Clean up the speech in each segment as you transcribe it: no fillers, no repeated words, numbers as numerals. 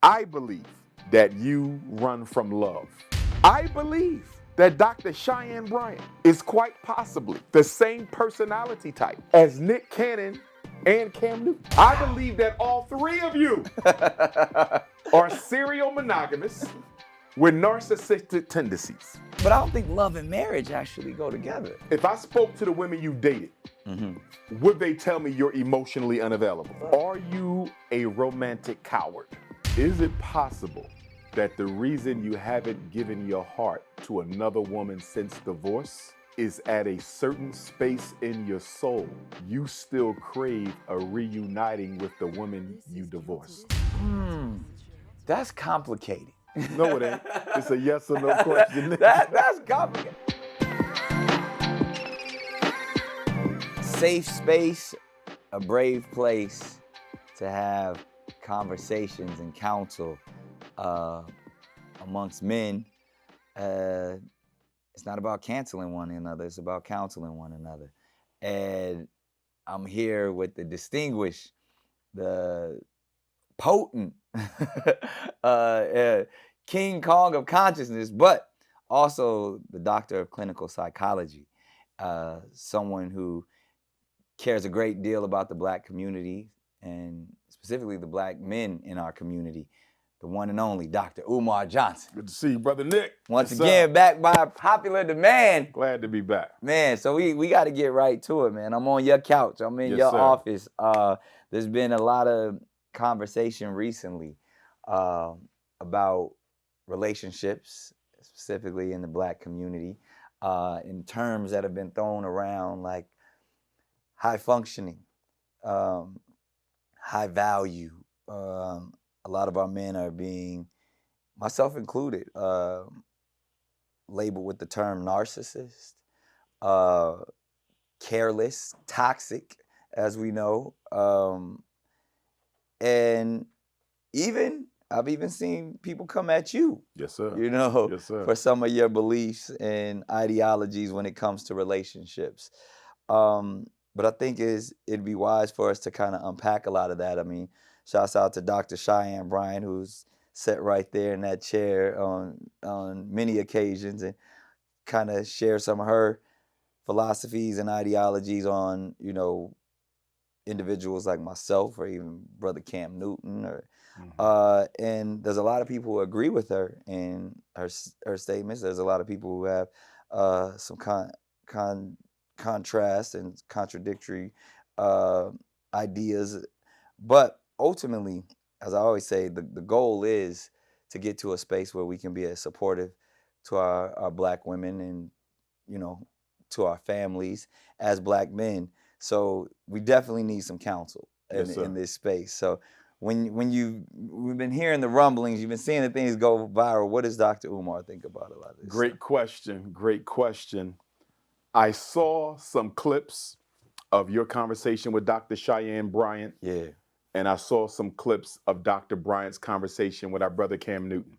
I believe that you run from love. I believe that Dr. Cheyenne Bryant is quite possibly the same personality type as Nick Cannon and Cam Newton. I believe that all three of you are serial monogamists with narcissistic tendencies. But I don't think love and marriage actually go together. If I spoke to the women you dated, would they tell me you're emotionally unavailable? Are you a romantic coward? Is it possible that the reason you haven't given your heart to another woman since divorce is at a certain space in your soul, you still crave a reuniting with the woman you divorced? That's complicated. No, it ain't. It's a yes or no question. That's complicated. Safe space, a brave place to have conversations and counsel amongst men. It's not about canceling one another, it's about counseling one another. And I'm here with the distinguished, the potent King Kong of consciousness, but also the doctor of clinical psychology, someone who cares a great deal about the Black community and specifically the Black men in our community, the one and only Dr. Umar Johnson. Good to see you, Brother Nick. Once again, back by popular demand. Glad to be back. Man, so we got to get right to it, man. I'm on your couch. I'm in your office. There's been a lot of conversation recently about relationships, specifically in the Black community, in terms that have been thrown around like high functioning, high value. A lot of our men are being, myself included, labeled with the term narcissist, careless, toxic, as we know. And I've even seen people come at you. Yes, sir. You know, yes, sir. for some of your beliefs and ideologies when it comes to relationships. But I think it'd be wise for us to kind of unpack a lot of that. I mean, shouts out to Dr. Cheyenne Bryant, who's sat right there in that chair on many occasions and kind of share some of her philosophies and ideologies on, you know, individuals like myself or even Brother Cam Newton. And there's a lot of people who agree with her in her statements. There's a lot of people who have some contrast and contradictory ideas. But ultimately, as I always say, the goal is to get to a space where we can be as supportive to our Black women and, you know, to our families as Black men. So we definitely need some counsel in this space. So we've been hearing the rumblings, you've been seeing the things go viral. What does Dr. Umar think about a lot of this? Great question. Great question. I saw some clips of your conversation with Dr. Cheyenne Bryant. Yeah. And I saw some clips of Dr. Bryant's conversation with our brother Cam Newton.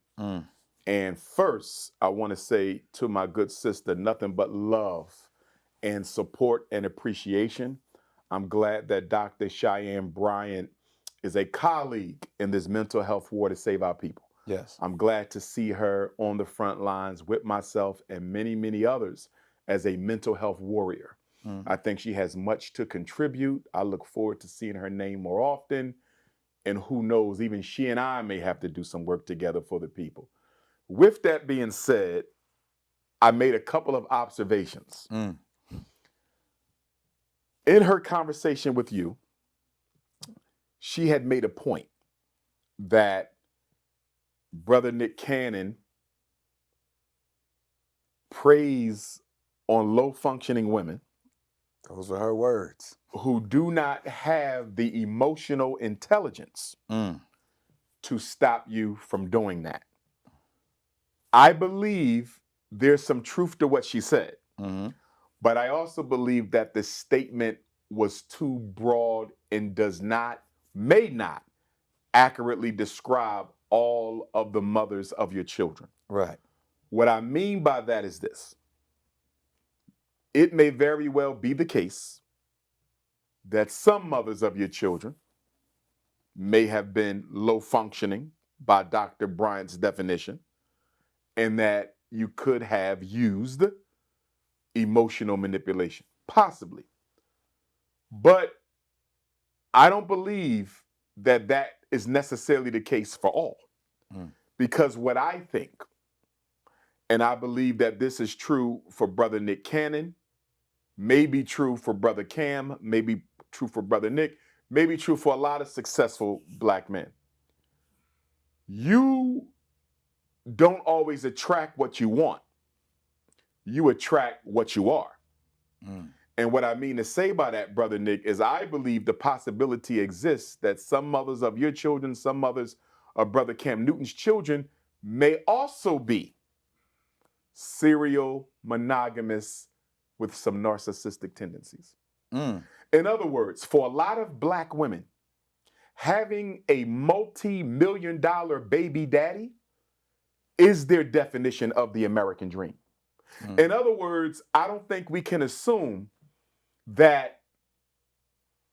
And first, I want to say to my good sister, nothing but love and support and appreciation. I'm glad that Dr. Cheyenne Bryant is a colleague in this mental health war to save our people. Yes. I'm glad to see her on the front lines with myself and many, many others as a mental health warrior. I think she has much to contribute. I look forward to seeing her name more often. And who knows, even she and I may have to do some work together for the people. With that being said, I made a couple of observations. In her conversation with you, she had made a point that Brother Nick Cannon preys on low-functioning women. Those were her words. Who do not have the emotional intelligence to stop you from doing that. I believe there's some truth to what she said, but I also believe that the statement was too broad and may not accurately describe all of the mothers of your children. Right. What I mean by that is this. It may very well be the case that some mothers of your children may have been low functioning by Dr. Bryant's definition, and that you could have used emotional manipulation, possibly. But I don't believe that that is necessarily the case for all. Because what I think, and I believe that this is true for Brother Nick Cannon, may be true for Brother Cam, may be true for Brother Nick, may be true for a lot of successful black men. You don't always attract what you want. You attract what you are. And what I mean to say by that, Brother Nick, is I believe the possibility exists that some mothers of your children, some mothers of Brother Cam Newton's children may also be serial monogamous with some narcissistic tendencies. In other words, for a lot of black women, having a multi-million-dollar baby daddy is their definition of the American dream. In other words, I don't think we can assume that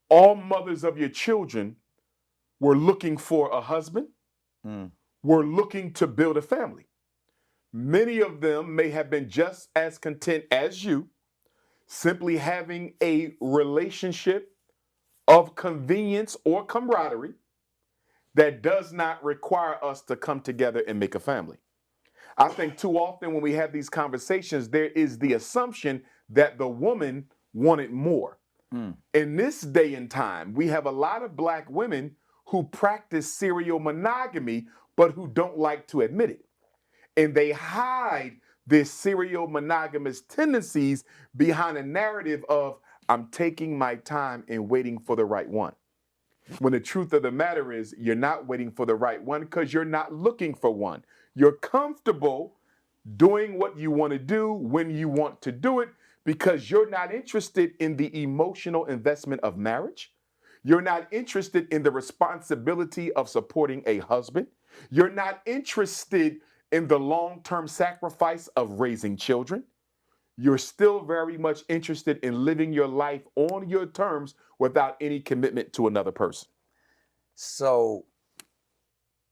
all mothers of your children were looking for a husband, were looking to build a family. Many of them may have been just as content as you, simply having a relationship of convenience or camaraderie that does not require us to come together and make a family. I think too often when we have these conversations, there is the assumption that the woman wanted more. In this day and time, we have a lot of black women who practice serial monogamy, but who don't like to admit it. And they hide their serial monogamous tendencies behind a narrative of, I'm taking my time and waiting for the right one. When the truth of the matter is, you're not waiting for the right one because you're not looking for one. You're comfortable doing what you want to do when you want to do it because you're not interested in the emotional investment of marriage. You're not interested in the responsibility of supporting a husband. You're not interested in the long-term sacrifice of raising children. You're still very much interested in living your life on your terms without any commitment to another person. So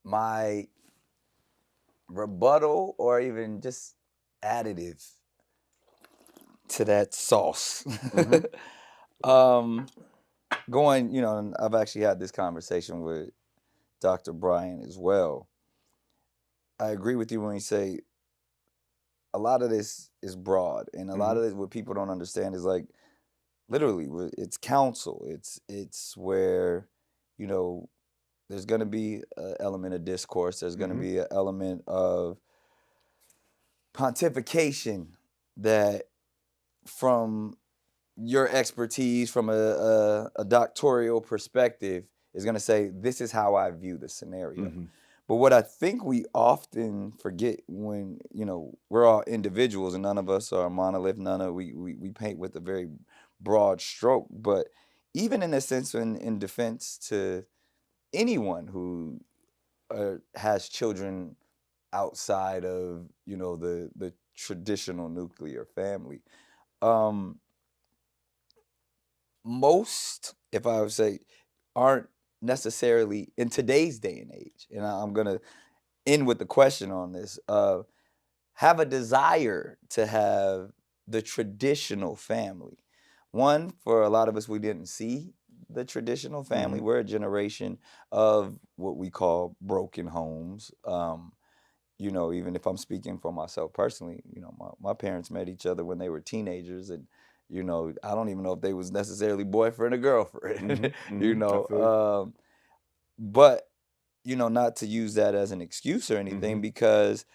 my rebuttal, or even just additive to that sauce, going, and I've actually had this conversation with Dr. Bryant as well. I agree with you when you say a lot of this is broad, and a lot of this, what people don't understand is, like, literally, it's counsel. It's where, there's going to be an element of discourse. There's going to be an element of pontification that, from your expertise, from a doctoral perspective, is going to say, this is how I view the scenario. But what I think we often forget when, we're all individuals and none of us are a monolith, we paint with a very broad stroke. But even in a sense, in defense to anyone who has children outside of, the traditional nuclear family, most, if I would say, aren't necessarily in today's day and age. And I'm going to end with the question on this, have a desire to have the traditional family. One, for a lot of us, we didn't see the traditional family. We're a generation of what we call broken homes. Even if I'm speaking for myself personally, my parents met each other when they were teenagers, and I don't even know if they was necessarily boyfriend or girlfriend. But not to use that as an excuse or anything, because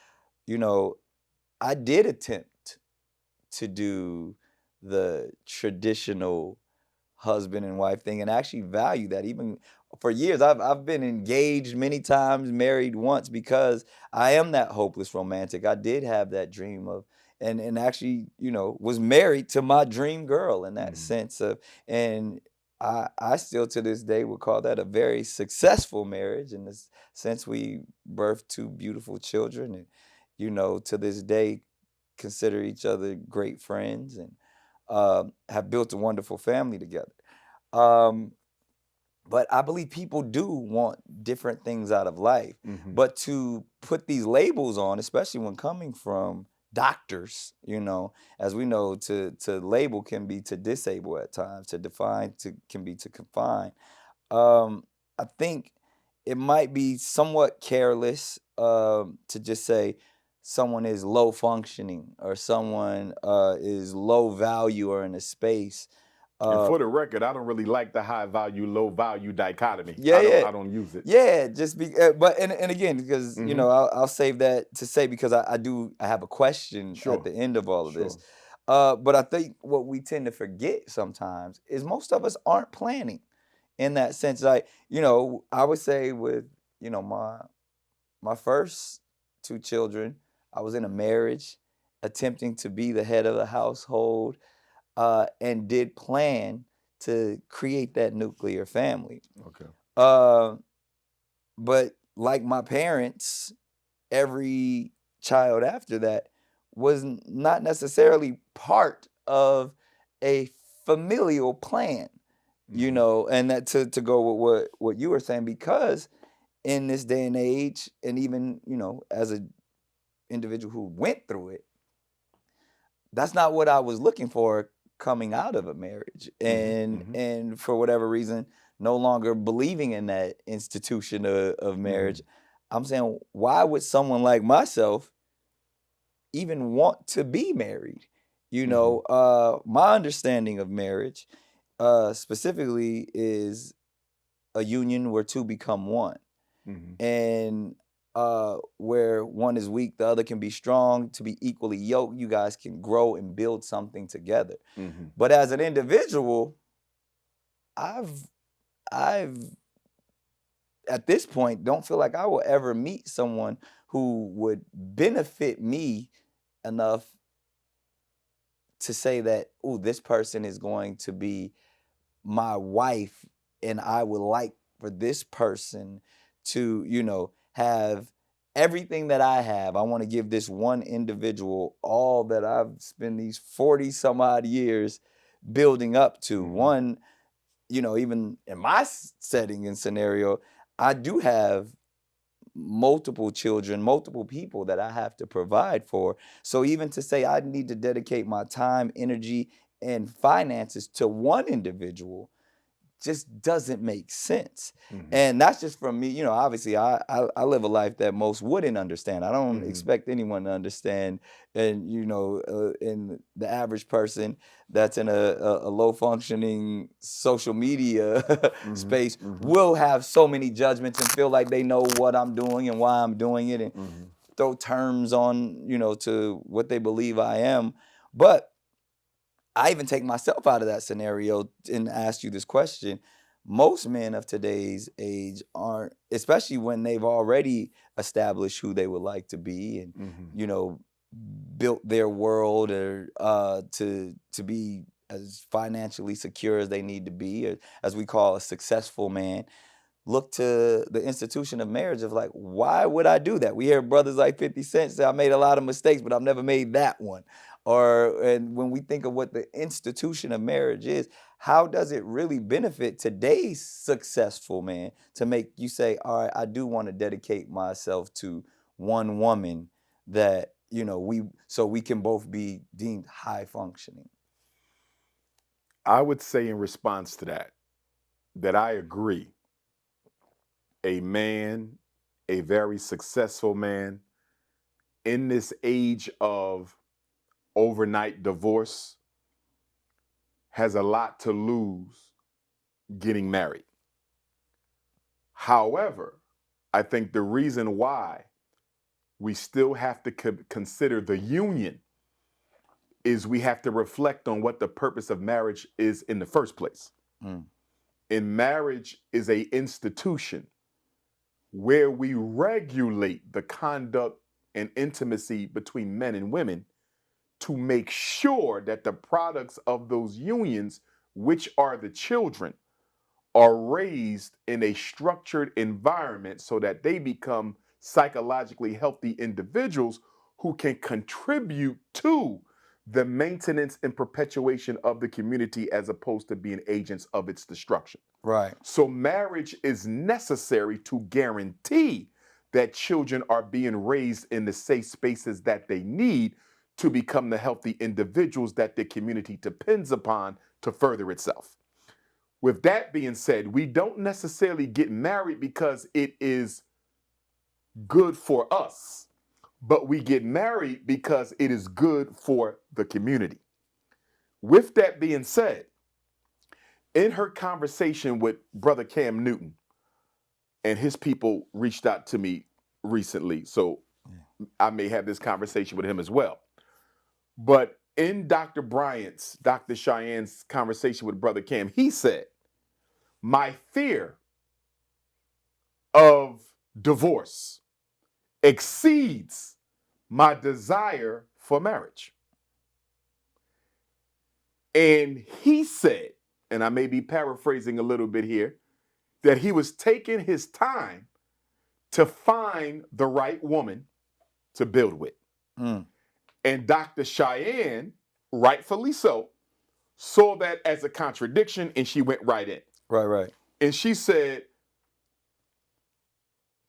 I did attempt to do the traditional husband and wife thing, and actually value that. Even for years, I've been engaged many times, married once, because I am that hopeless romantic. I did have that dream of, and actually, was married to my dream girl in that sense of, and I still to this day would call that a very successful marriage, in the sense we birthed two beautiful children, and to this day consider each other great friends, and have built a wonderful family together. But I believe people do want different things out of life. Mm-hmm. But to put these labels on, especially when coming from doctors, as we know, to label can be to disable at times, to define can be to confine. I think it might be somewhat careless to just say someone is low functioning or someone is low value or in a space. And Uh, for the record, I don't really like the high value, low value dichotomy. yeah, yeah. I don't use it. Yeah, just but and again, because Mm-hmm. I'll save that to say because I have a question Sure. at the end of all of this. Sure. But I think what we tend to forget sometimes is most of us aren't planning in that sense. Like, I would say with, my first two children, I was in a marriage attempting to be the head of the household, and did plan to create that nuclear family. Okay. Uh, but like my parents, every child after that was not necessarily part of a familial plan, and that to go with what you were saying, because in this day and age, and even, as an individual who went through it, that's not what I was looking for coming out of a marriage. And for whatever reason, no longer believing in that institution of marriage. I'm saying, why would someone like myself even want to be married? My understanding of marriage specifically is a union where two become one. And where one is weak, the other can be strong. To be equally yoked, you guys can grow and build something together. But as an individual, I've at this point don't feel like I will ever meet someone who would benefit me enough to say that, oh, this person is going to be my wife, and I would like for this person to, have everything that I have. I want to give this one individual all that I've spent these 40 some odd years building up to. One, even in my setting and scenario, I do have multiple children, multiple people that I have to provide for. So even to say I need to dedicate my time, energy, and finances to one individual just doesn't make sense. And that's just from me. Obviously I live a life that most wouldn't understand. I don't expect anyone to understand. And in the average person that's in a low functioning social media space will have so many judgments and feel like they know what I'm doing and why I'm doing it, and throw terms on to what they believe I am. But I even take myself out of that scenario and ask you this question. Most men of today's age aren't, especially when they've already established who they would like to be and, built their world or to be as financially secure as they need to be, or as we call a successful man, look to the institution of marriage of like, why would I do that? We hear brothers like 50 Cent say, I made a lot of mistakes, but I've never made that one. And when we think of what the institution of marriage is, how does it really benefit today's successful man to make you say, all right, I do want to dedicate myself to one woman that, so we can both be deemed high functioning? I would say in response to that I agree. A man, a very successful man, in this age of overnight divorce, has a lot to lose getting married. However, I think the reason why we still have to consider the union is we have to reflect on what the purpose of marriage is in the first place. And marriage is a institution where we regulate the conduct and intimacy between men and women to make sure that the products of those unions, which are the children, are raised in a structured environment so that they become psychologically healthy individuals who can contribute to the maintenance and perpetuation of the community as opposed to being agents of its destruction. Right. So marriage is necessary to guarantee that children are being raised in the safe spaces that they need to become the healthy individuals that the community depends upon to further itself. With that being said, we don't necessarily get married because it is good for us, but we get married because it is good for the community. With that being said, in her conversation with Brother Cam Newton, and his people reached out to me recently, so I may have this conversation with him as well. But in Dr. Cheyenne's conversation with Brother Cam, he said, my fear of divorce exceeds my desire for marriage. And he said, and I may be paraphrasing a little bit here, that he was taking his time to find the right woman to build with. And Dr. Cheyenne, rightfully so, saw that as a contradiction and she went right in. Right. And she said,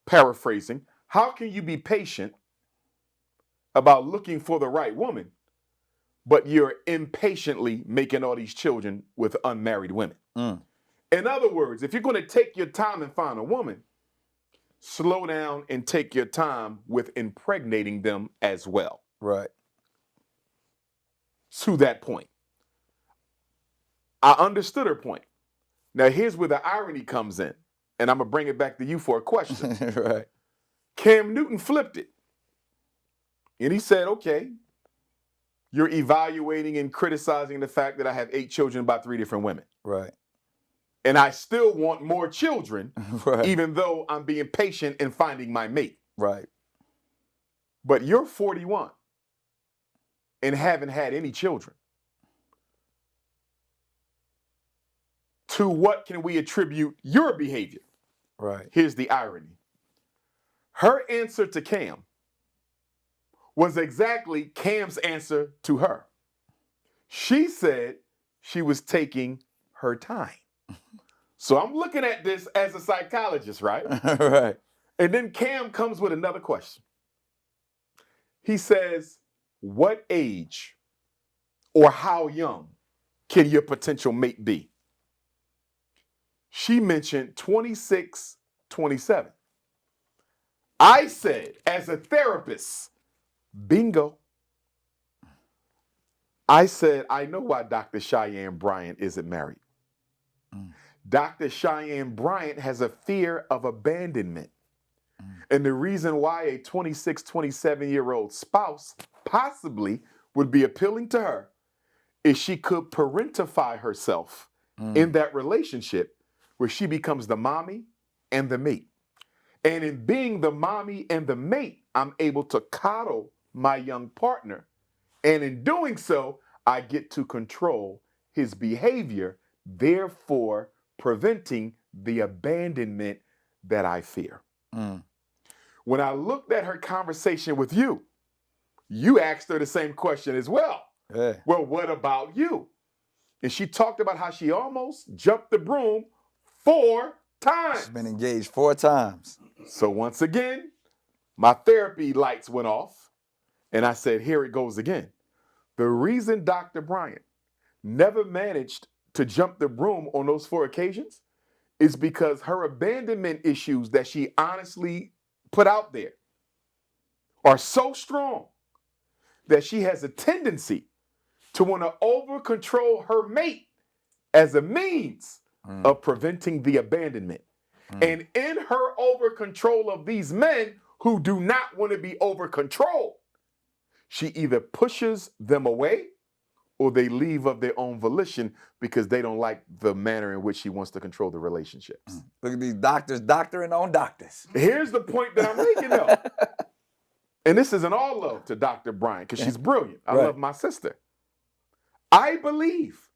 paraphrasing, how can you be patient about looking for the right woman, but you're impatiently making all these children with unmarried women? In other words, if you're going to take your time and find a woman, slow down and take your time with impregnating them as well. Right. To that point. I understood her point. Now, here's where the irony comes in, and I'm going to bring it back to you for a question. Right. Cam Newton flipped it. And he said, okay, you're evaluating and criticizing the fact that I have 8 children by 3 different women. Right. And I still want more children, Right. even though I'm being patient in finding my mate. Right. But you're 41 and haven't had any children. To what can we attribute your behavior? Right. Here's the irony. Her answer to Cam was exactly Cam's answer to her. She said she was taking her time. So I'm looking at this as a psychologist, right? Right. And then Cam comes with another question. He says, what age or how young can your potential mate be? She mentioned 26, 27. I said, as a therapist, bingo. I said, I know why Dr. Cheyenne Bryant isn't married. Dr. Cheyenne Bryant has a fear of abandonment. And the reason why a 26, 27-year-old spouse possibly would be appealing to her is she could parentify herself in that relationship where she becomes the mommy and the mate. And in being the mommy and the mate, I'm able to coddle my young partner. And in doing so, I get to control his behavior, therefore preventing the abandonment that I fear. When I looked at her conversation with you, you asked her the same question as well. Yeah. Well, what about you? And she talked about how she almost jumped the broom 4 times. She's been engaged 4 times. So once again, my therapy lights went off, and I said, here it goes again. The reason Dr. Bryant never managed to jump the broom on those 4 occasions is because her abandonment issues that she honestly put out there are so strong that she has a tendency to want to over-control her mate as a means of preventing the abandonment. And in her over-control of these men who do not want to be over-controlled, she either pushes them away or they leave of their own volition because they don't like the manner in which she wants to control the relationships. Look at these doctors doctoring on doctors. Here's the point that I'm making though. And this isn't all love to Dr. Bryant because she's brilliant. I love my sister. I believe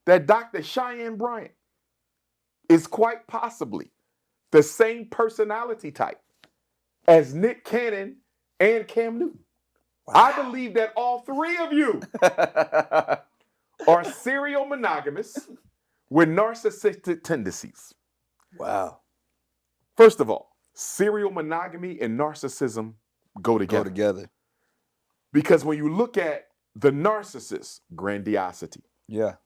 that Dr. Cheyenne Bryant is quite possibly the same personality type as Nick Cannon and Cam Newton. I believe that all three of you are serial monogamous with narcissistic tendencies. Wow. First of all, serial monogamy and narcissism go together. Go together. Because when you look at the narcissist, grandiosity, Yeah.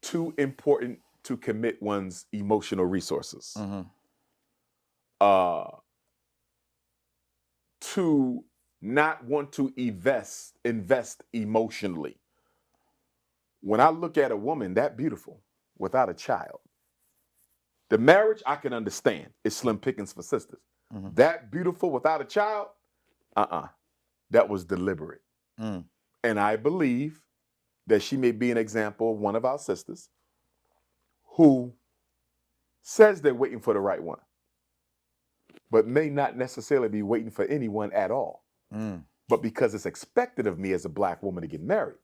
too important to commit one's emotional resources, to not want to invest emotionally. When I look at a woman that beautiful without a child, the marriage I can understand. It's slim pickings for sisters. That beautiful without a child, that was deliberate. And I believe that she may be an example of one of our sisters who says they're waiting for the right one, but may not necessarily be waiting for anyone at all. But because it's expected of me as a black woman to get married,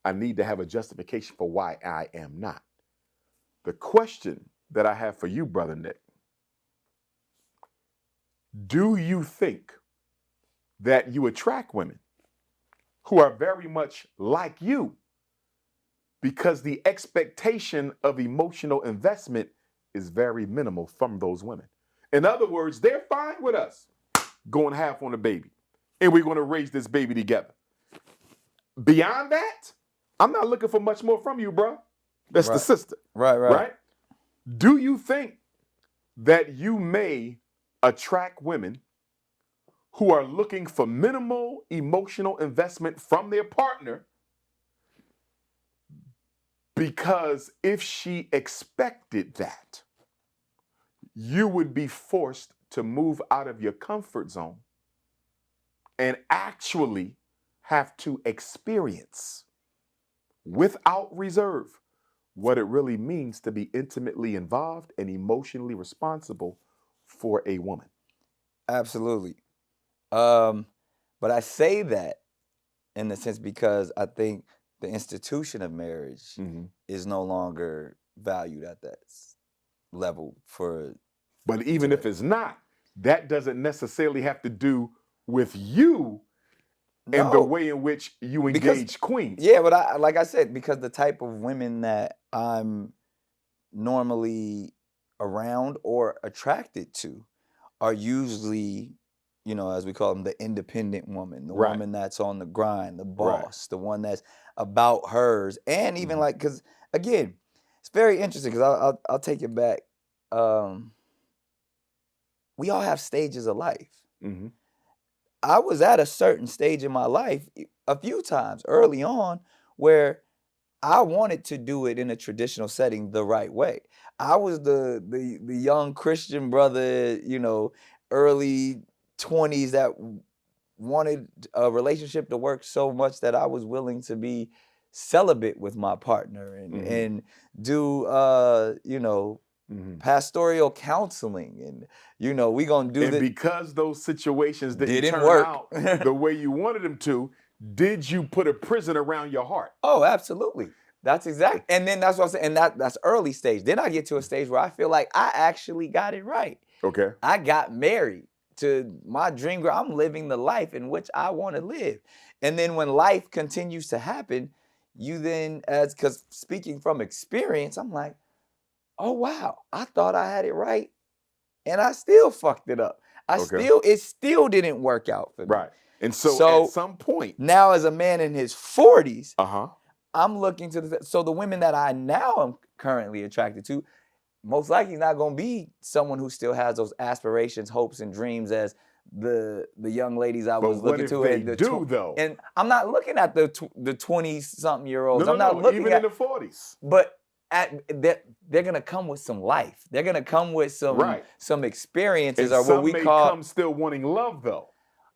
I need to have a justification for why I am not. The question that I have for you, Brother Nick, do you think that you attract women who are very much like you because the expectation of emotional investment is very minimal from those women? In other words, they're fine with us going half on a baby, and we're going to raise this baby together. Beyond that, I'm not looking for much more from you, bro. That's the sister. Right? Do you think that you may attract women who are looking for minimal emotional investment from their partner because if she expected that, you would be forced to move out of your comfort zone and actually have to experience without reserve what it really means to be intimately involved and emotionally responsible for a woman? Absolutely. But I say that in the sense because I think the institution of marriage is no longer valued at that level for. But even if it's not, that doesn't necessarily have to do with you and the way in which you engage queens. Yeah, but like I said, because the type of women that I'm normally around or attracted to are usually, as we call them, the independent woman, the woman that's on the grind, the boss, the one that's about hers. And even because again, it's very interesting because I'll take it back. We all have stages of life. I was at a certain stage in my life a few times early on where I wanted to do it in a traditional setting the right way. I was the young Christian brother, early 20s that wanted a relationship to work so much that I was willing to be celibate with my partner and do pastoral counseling and we gonna do this. And because those situations didn't turn work out the way you wanted them to, did you put a prison around your heart? Oh, absolutely. That's exact. And then that's what I'm saying. And that's early stage. Then I get to a stage where I feel like I actually got it right. Okay. I got married to my dream girl. I'm living the life in which I want to live. And then when life continues to happen, you then, because speaking from experience, I'm like, oh, wow, I thought I had it right. And I still fucked it up. It still didn't work out for me. Right. And so at some point. Now as a man in his 40s, I'm looking to the women that I now am currently attracted to, most likely not going to be someone who still has those aspirations, hopes, and dreams as the young ladies I was looking to. But what if they do, though? And I'm not looking at the 20-something-year-olds. No, I'm not looking even in the 40s. But they're going to come with some life. They're going to come with some experiences, and or what we call. Some may come still wanting love, though.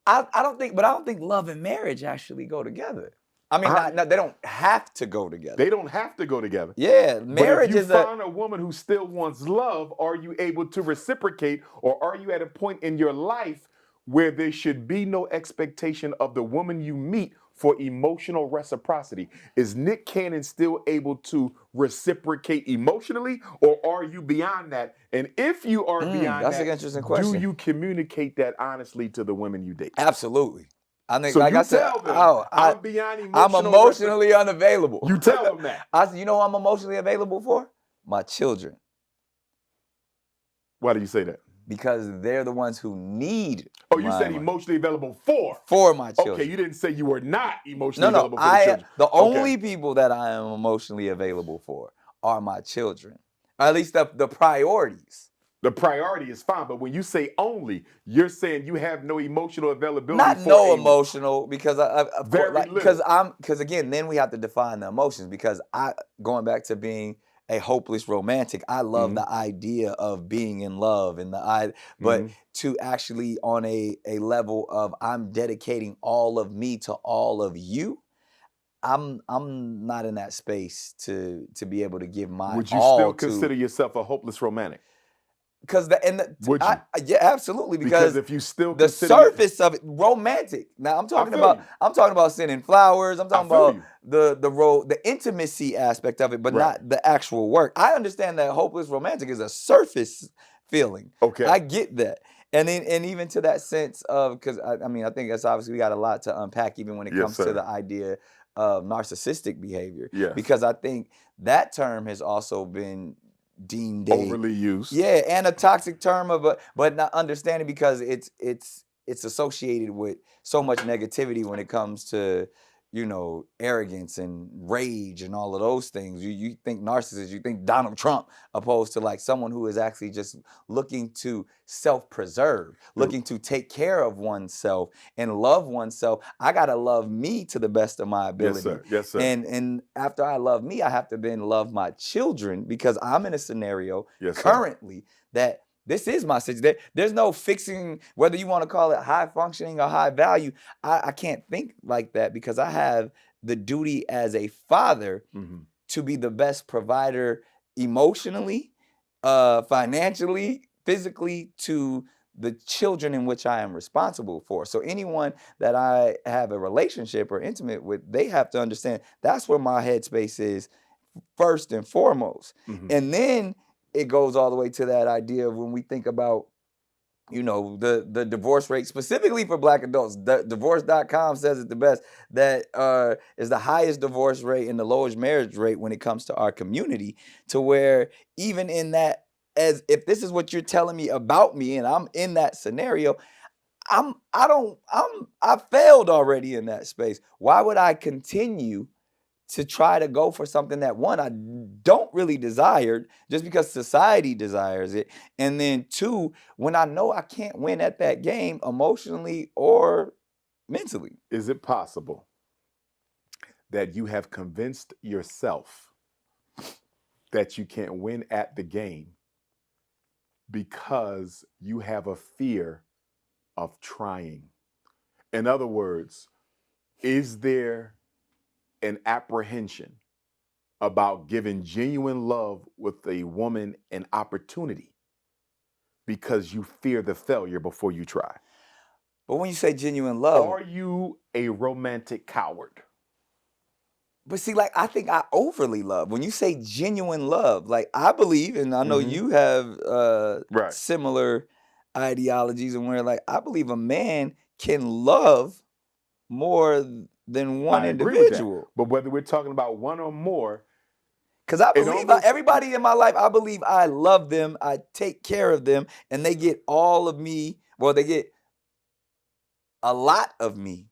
I don't think love and marriage actually go together. I mean, they don't have to go together. They don't have to go together. Yeah, marriage is But if you find a woman who still wants love, are you able to reciprocate, or are you at a point in your life where there should be no expectation of the woman you meet for emotional reciprocity. Is Nick Cannon still able to reciprocate emotionally, or are you beyond that? And if you are beyond that's that, an interesting do question. you communicate that honestly to the women you date? Absolutely. I think, So like you I said, tell them, I'm beyond I'm emotional emotionally unavailable. You tell them that. I said, you know what I'm emotionally available for? My children. Why do you say that? Because they're the ones who need. Oh, you said emotionally available for my children. Okay, you didn't say you were not emotionally available for the No, children. the only people that I am emotionally available for are my children. Or at least the priorities. The priority is fine, but when you say only, you're saying you have no emotional availability. Not for no emotional, because because again, then we have to define the emotions. Because going back to being a hopeless romantic, I love the idea of being in love but to actually on a level of I'm dedicating all of me to all of you, I'm not in that space to be able to give my Would you all still to. consider yourself a hopeless romantic? Because Would you? Yeah, absolutely. Because if you still the consider surface of it, romantic. Now I'm talking about sending flowers. I'm talking about the intimacy aspect of it, but not the actual work. I understand that hopeless romantic is a surface feeling. Okay, I get that. And even to that sense of, because I mean, I think that's obviously, we got a lot to unpack even when it comes to the idea of narcissistic behavior. Yes. Because I think that term has also been deemed overly used. Yeah, and a toxic term but not understanding, because it's associated with so much negativity when it comes to, arrogance and rage and all of those things. You think narcissist, you think Donald Trump, opposed to like someone who is actually just looking to self-preserve, looking to take care of oneself and love oneself. I gotta love me to the best of my ability. Yes, sir. And after I love me, I have to then love my children, because I'm in a scenario Yes, currently that this is my situation. There's no fixing whether you want to call it high functioning or high value. I can't think like that, because I have the duty as a father to be the best provider emotionally, financially, physically, to the children in which I am responsible for. So anyone that I have a relationship or intimate with, they have to understand that's where my headspace is first and foremost. And then it goes all the way to that idea of when we think about, the divorce rate, specifically for Black adults. Divorce.com says it the best, that is the highest divorce rate and the lowest marriage rate when it comes to our community, to where even in that, as if this is what you're telling me about me and I'm in that scenario, I failed already in that space. Why would I continue to try to go for something that, one, I don't really desire just because society desires it, and then two, when I know I can't win at that game emotionally or mentally? Is it possible that you have convinced yourself that you can't win at the game because you have a fear of trying? In other words, is there an apprehension about giving genuine love with a woman an opportunity because you fear the failure before you try? But when you say genuine love, are you a romantic coward? But see, like, I think I overly love. When you say genuine love, like, I believe, and I know you have similar ideologies, and where, like, I believe a man can love more than one individual. But whether we're talking about one or more, because I believe everybody in my life, I believe I love them, I take care of them, and they get all of me. Well, they get a lot of me,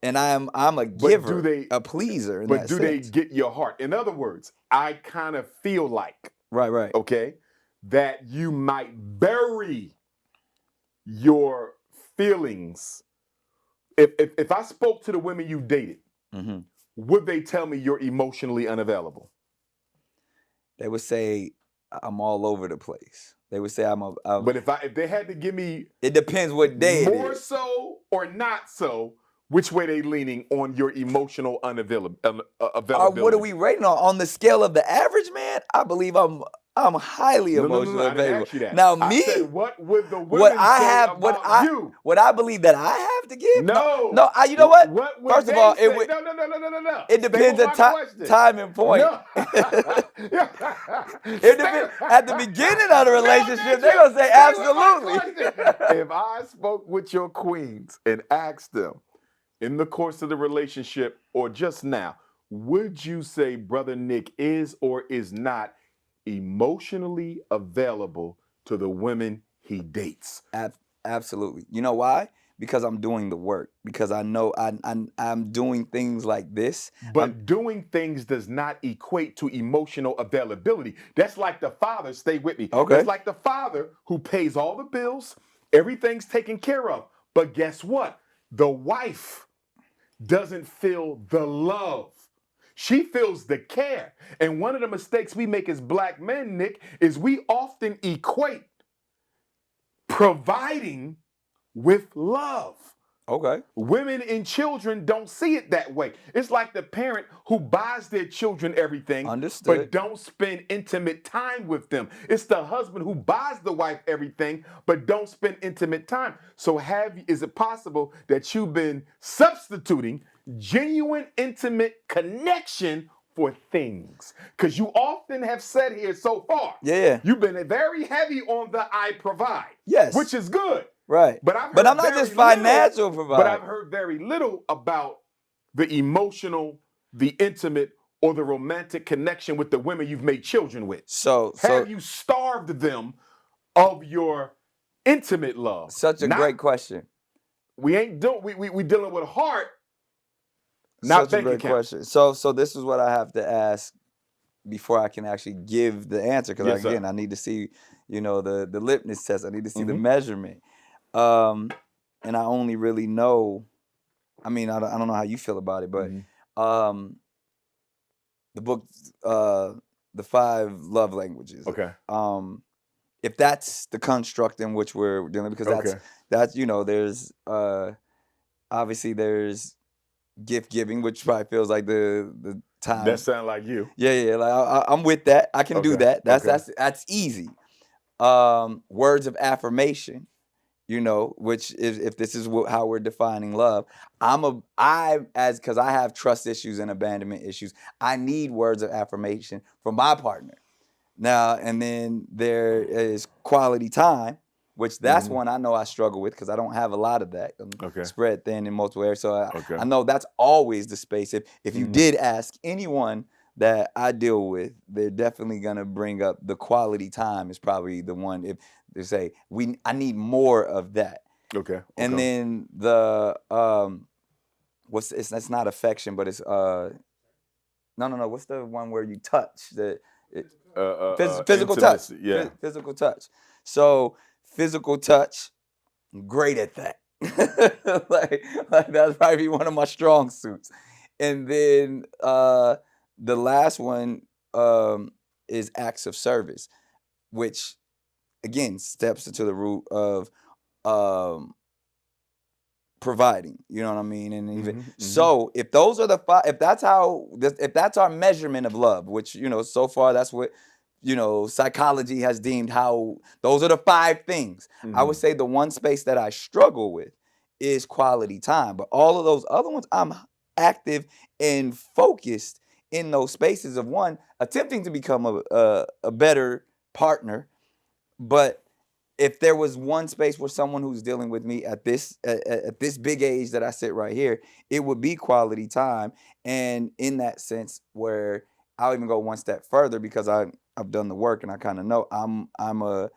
and I'm a giver, a pleaser. But do they get your heart? In other words, I kind of feel like, okay, that you might bury your feelings. If I spoke to the women you dated, would they tell me you're emotionally unavailable? They would say I'm all over the place. They would say I'm but if they had to give me, it depends what day more it is. So or not so, which way they leaning on your emotional availability? What are we rating on the scale of the average man? I believe I'm I'm highly No, emotionally I didn't available. ask you that. Now I me, said, what would the what women I say have, about you? what I believe that I have to give. No. You know what? What would First of they all, say? No. it Stay depends with on my question. time and point. No. It depends. At the beginning of the relationship, they're gonna say Stay with my absolutely. question. If I spoke with your queens and asked them in the course of the relationship or just now, would you say Brother Nick is or is not emotionally available to the women he dates? Absolutely. You know why? Because I'm doing the work. Because I know I'm doing things like this. But doing things does not equate to emotional availability. That's like the father, stay with me. Okay. That's like the father who pays all the bills, everything's taken care of. But guess what? The wife doesn't feel the love. She feels the care. And one of the mistakes we make as black men, Nick, is we often equate providing with love. Okay. Women and children don't see it that way. It's like the parent who buys their children everything, Understood. but don't spend intimate time with them. It's the husband who buys the wife everything, but don't spend intimate time. So is it possible that you've been substituting genuine intimate connection for things? Because you often have said here so far, Yeah. you've been very heavy on the I provide. Yes. Which is good. Right. But I'm not just financial provider. But I've heard very little about the emotional, the intimate, or the romantic connection with the women you've made children with. Have you starved them of your intimate love? Such a great question. We ain't doing. We dealing with heart, not Such a bank great account. question. So this is what I have to ask before I can actually give the answer, because Yes, again, sir. I need to see, the litmus test. I need to see the Mhm. measurement. And I only really know. I mean, I don't know how you feel about it, but the book, The 5 Love Languages. Okay. If that's the construct in which we're dealing, because that's there's obviously there's gift giving, which probably feels like the time. That sound like you. Yeah. Like I'm with that. I can do that. That's easy. Words of affirmation, which is, if this is how we're defining love, because I have trust issues and abandonment issues, I need words of affirmation from my partner. Now, and then there is quality time, which that's one I know I struggle with because I don't have a lot of that. I'm spread thin in multiple areas. So I know that's always the space. If you did ask anyone that I deal with, they're definitely gonna bring up the quality time is probably the one. If they say I need more of that. Okay. And then the it's not affection, but it's no. What's the one where you touch physical touch. Yeah. Physical touch. So physical touch, I'm great at that. like that's probably one of my strong suits. And then the last one is acts of service, which again steps into the root of providing, you know what I mean? And even so, if those are the 5, if that's our measurement of love, which so far that's what psychology has deemed how those are the 5 things. I would say the one space that I struggle with is quality time, but all of those other ones I'm active and focused in those spaces of one attempting to become a better partner. But if there was one space where someone who's dealing with me at this big age that I sit right here, it would be quality time. And in that sense, where I'll even go one step further, because I've done the work and I kind of know I'm a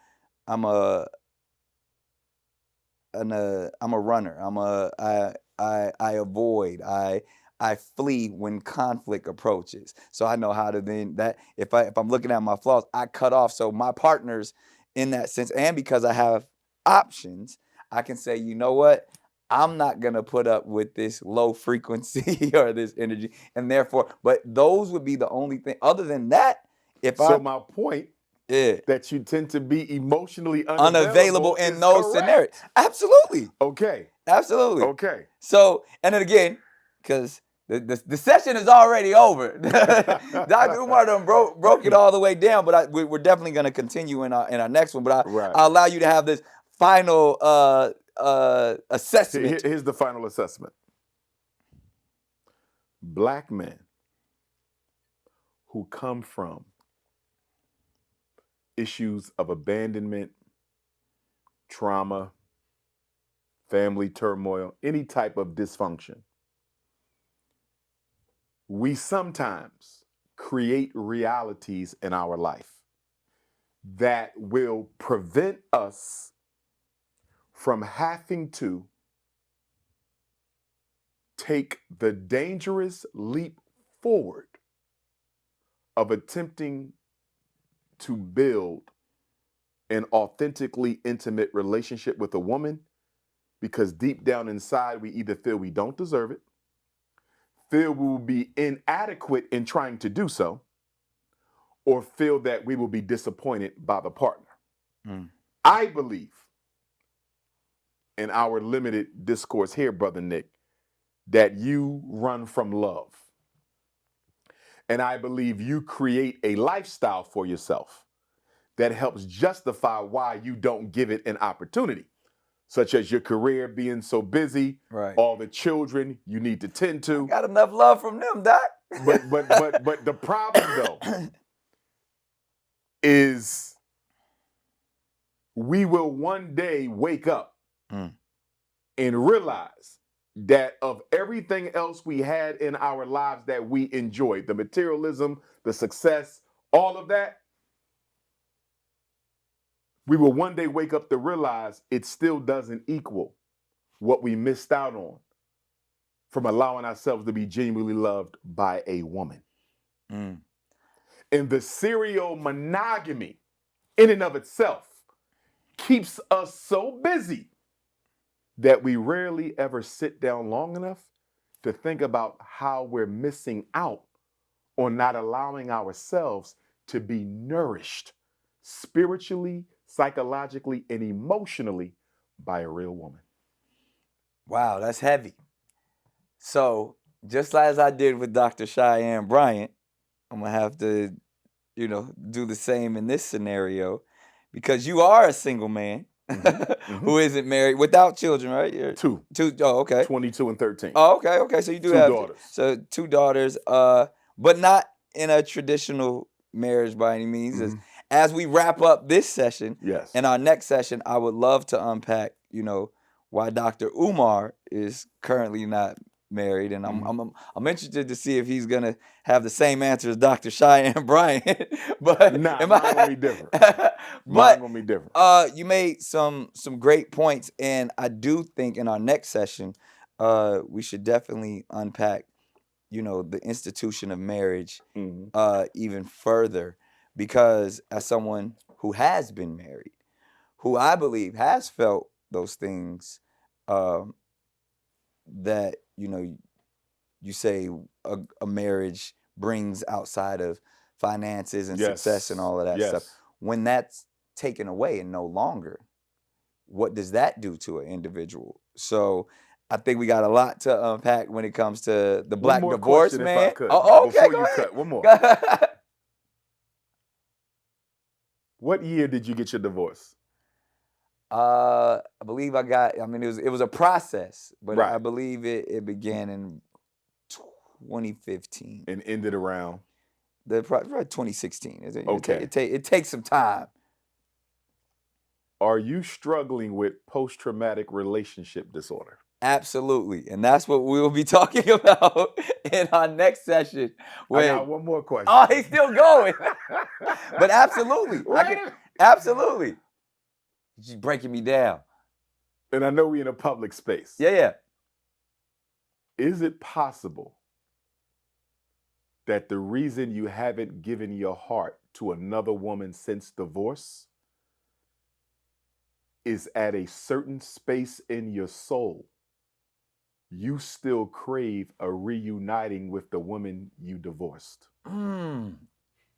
runner. I avoid. I flee when conflict approaches. So I know how to then if I'm looking at my flaws, I cut off. So my partners in that sense, and because I have options, I can say, you know what? I'm not gonna put up with this low frequency or this energy, and therefore, but those would be the only thing. Other than that, my point, that you tend to be emotionally unavailable in those scenarios. Absolutely. Okay. Absolutely. Okay. So, and then again, because The session is already over. Dr. Umar done broke it all the way down, but we're definitely going to continue in our next one. But I'll allow you to have this final assessment. Here's the final assessment. Black men who come from issues of abandonment, trauma, family turmoil, any type of dysfunction, we sometimes create realities in our life that will prevent us from having to take the dangerous leap forward of attempting to build an authentically intimate relationship with a woman, because deep down inside we either feel we don't deserve it, feel we will be inadequate in trying to do so, or feel that we will be disappointed by the partner. I believe, in our limited discourse here, Brother Nick, that you run from love. And I believe you create a lifestyle for yourself that helps justify why you don't give it an opportunity, such as your career being so busy, all the children you need to tend to. I got enough love from them, Doc. But the problem though is we will one day wake up and realize that of everything else we had in our lives that we enjoyed, the materialism, the success, all of that, we will one day wake up to realize it still doesn't equal what we missed out on from allowing ourselves to be genuinely loved by a woman. And the serial monogamy in and of itself keeps us so busy that we rarely ever sit down long enough to think about how we're missing out on not allowing ourselves to be nourished spiritually, psychologically, and emotionally by a real woman. Wow, that's heavy. So, just as I did with Dr. Cheyenne Bryant, I'm going to have to, do the same in this scenario, because you are a single man. Who isn't married, without children, right? You're Two. Oh, okay. 22 and 13. Oh, okay. So you do have 2 daughters. So 2 daughters, but not in a traditional marriage by any means. As we wrap up this session, in our next session, I would love to unpack, why Dr. Umar is currently not married, and I'm interested to see if he's gonna have the same answer as Dr. Cheyenne Bryant. But mine gonna be different. Mine gonna be different. You made some great points, and I do think in our next session, we should definitely unpack, the institution of marriage even further, because as someone who has been married, who I believe has felt those things that you say a marriage brings outside of finances and success and all of that stuff. When that's taken away and no longer, what does that do to an individual? So I think we got a lot to unpack when it comes to the black divorce, man. Oh, okay, before you cut, one more. What year did you get your divorce? I believe it was a process, but I believe it began in 2015 and ended around 2016. Okay. It takes some time. Are you struggling with post-traumatic relationship disorder? Absolutely, and that's what we will be talking about in our next session. I got one more question. Oh, he's still going. But absolutely, absolutely. She's breaking me down. And I know we're in a public space. Yeah. Is it possible that the reason you haven't given your heart to another woman since divorce is at a certain space in your soul, you still crave a reuniting with the woman you divorced?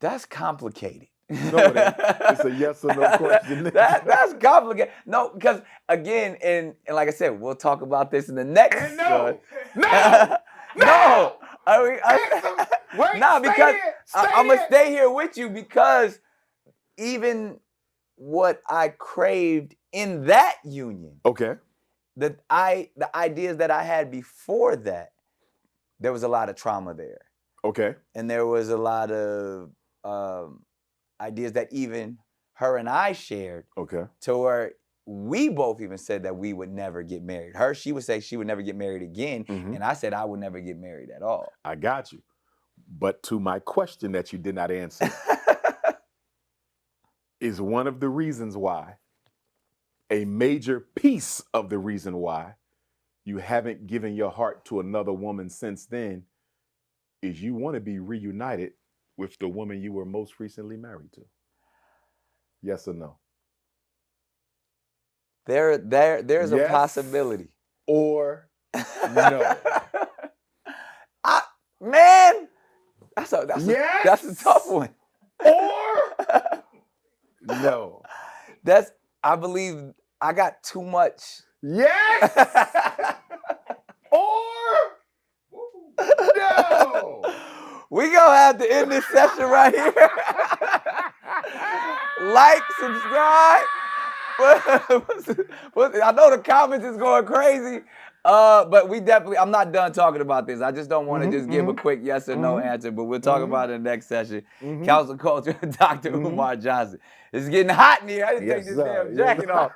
That's complicated. No, it's a yes or no question. That's complicated. No, because again, and like I said, we'll talk about this in the next. No. Wait, Nah, stay because here, I'm gonna here. stay here with you because even what I craved in that union, Okay. the ideas that I had before that, there was a lot of trauma there, Okay. and there was a lot of ideas that even her and I shared. Okay. To where we both even said that we would never get married. She would say she would never get married again, and I said I would never get married at all. I got you. But to my question that you did not answer is one of the reasons why, a major piece of the reason why you haven't given your heart to another woman since then is you want to be reunited with the woman you were most recently married to. Yes or no? There's a Yes possibility. or no? Man, that's Yes a tough one. Or no? I believe I got too much. Yes or no? We gonna have to end this session right here. Like, subscribe. I know the comments is going crazy, but I'm not done talking about this. I just don't want to just give a quick yes or no answer, but we'll talk about it in the next session. Counsel Culture, Dr. Umar Johnson. It's getting hot in here. I didn't take this damn jacket off.